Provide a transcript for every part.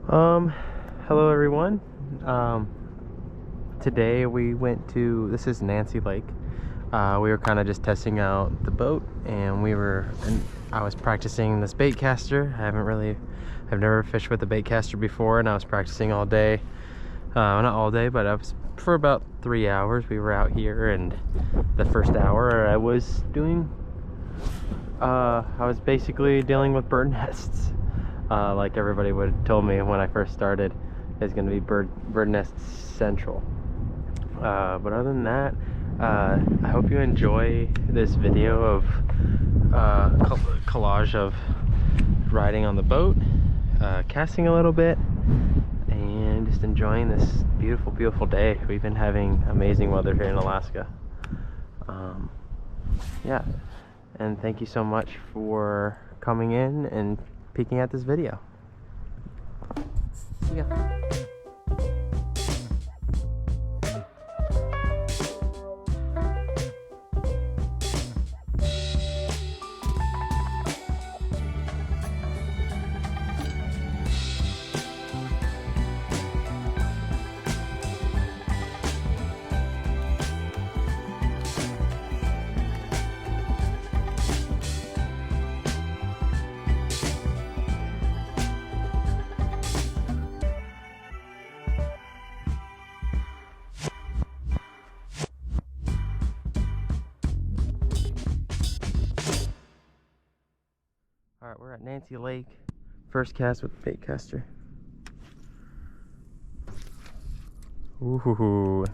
Um, Hello everyone. Today we went to, this is Nancy Lake. We were kind of just testing out the boat, and I was practicing this bait caster. I've never fished with a bait caster before, and I was practicing all day. Not all day, but I was for about 3 hours. We were out here, and the first hour I was basically dealing with bird nests. Like everybody would have told me when I first started, it's going to be bird nest central. But other than that, I hope you enjoy this video of collage of riding on the boat, casting a little bit, and just enjoying this beautiful, beautiful day. We've been having amazing weather here in Alaska. Yeah, and thank you so much for coming in and peeking at this video. Yeah. Alright, we're at Nancy Lake. First cast with the bait caster. Ooh,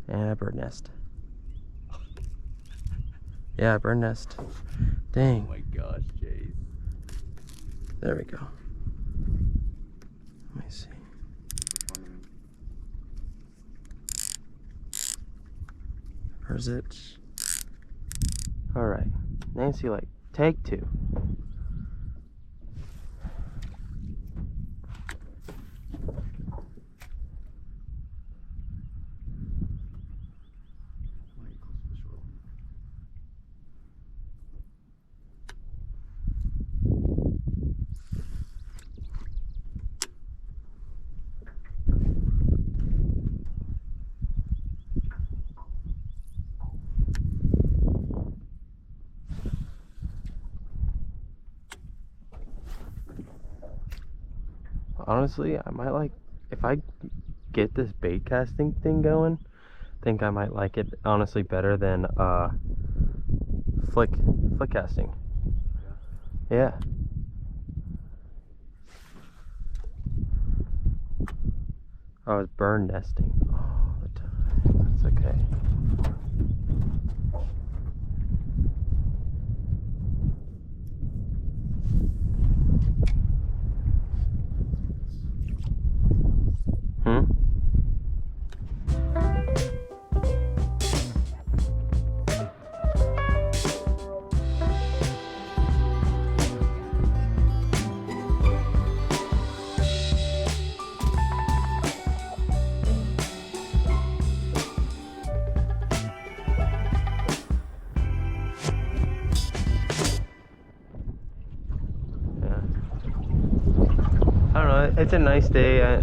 and a bird nest. Yeah, bird nest. Dang. Oh my gosh, Jace. There we go. Let me see. Where's it? Alright, Nancy Lake. Take 2. Honestly, I might like, if I get this bait casting thing going, I think I might like it honestly better than flick casting. Yeah. I was bird nesting all the time. That's okay. It's a nice day.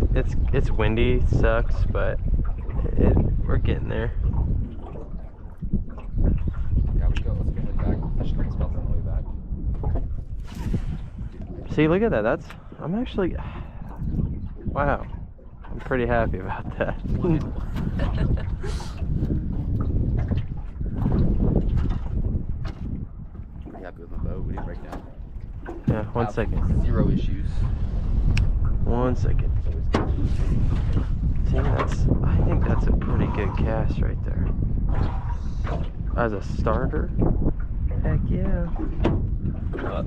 It's windy, sucks, but we're getting there. Yeah, let's go head back. Fish great spots on the way back. See, look at that. I'm actually, wow. I'm pretty happy about that. Pretty happy with my boat. We didn't break down. Yeah, one second. 0 issues. 1 second. See, I think that's a pretty good cast right there. As a starter, heck yeah. Alright.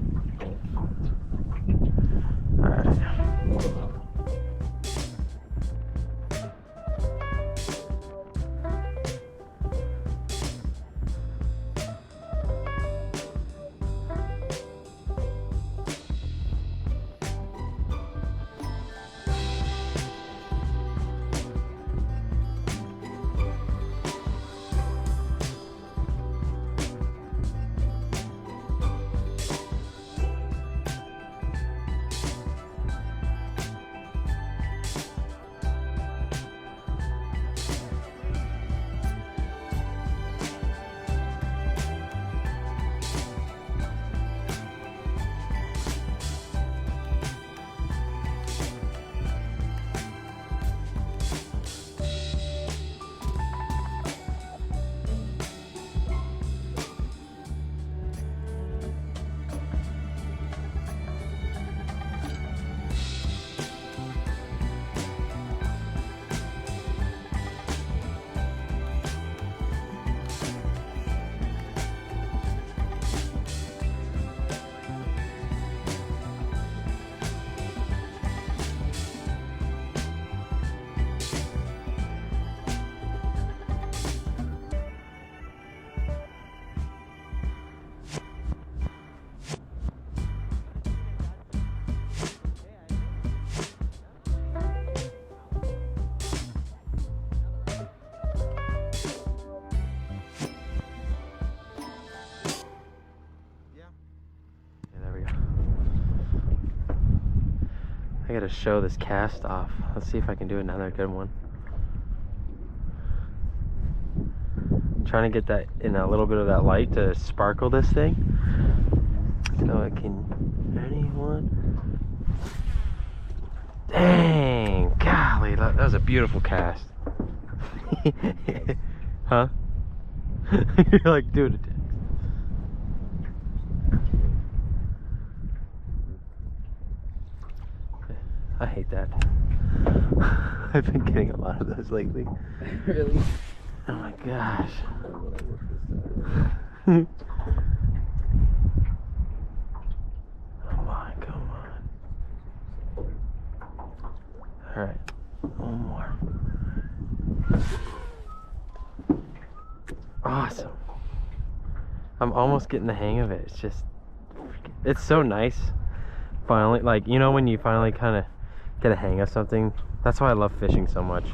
I gotta show this cast off. Let's see if I can do another good one. Trying to get that in a little bit of that light to sparkle this thing. So I can. Ready? One. Dang! Golly, that was a beautiful cast. Huh? You're like, dude. I hate that. I've been getting a lot of those lately. Really? Oh my gosh. Come on, come on. Alright, one more. Awesome. I'm almost getting the hang of it. It's just, it's so nice. Finally, like, you know when you finally kind of get a hang of something? That's why I love fishing so much.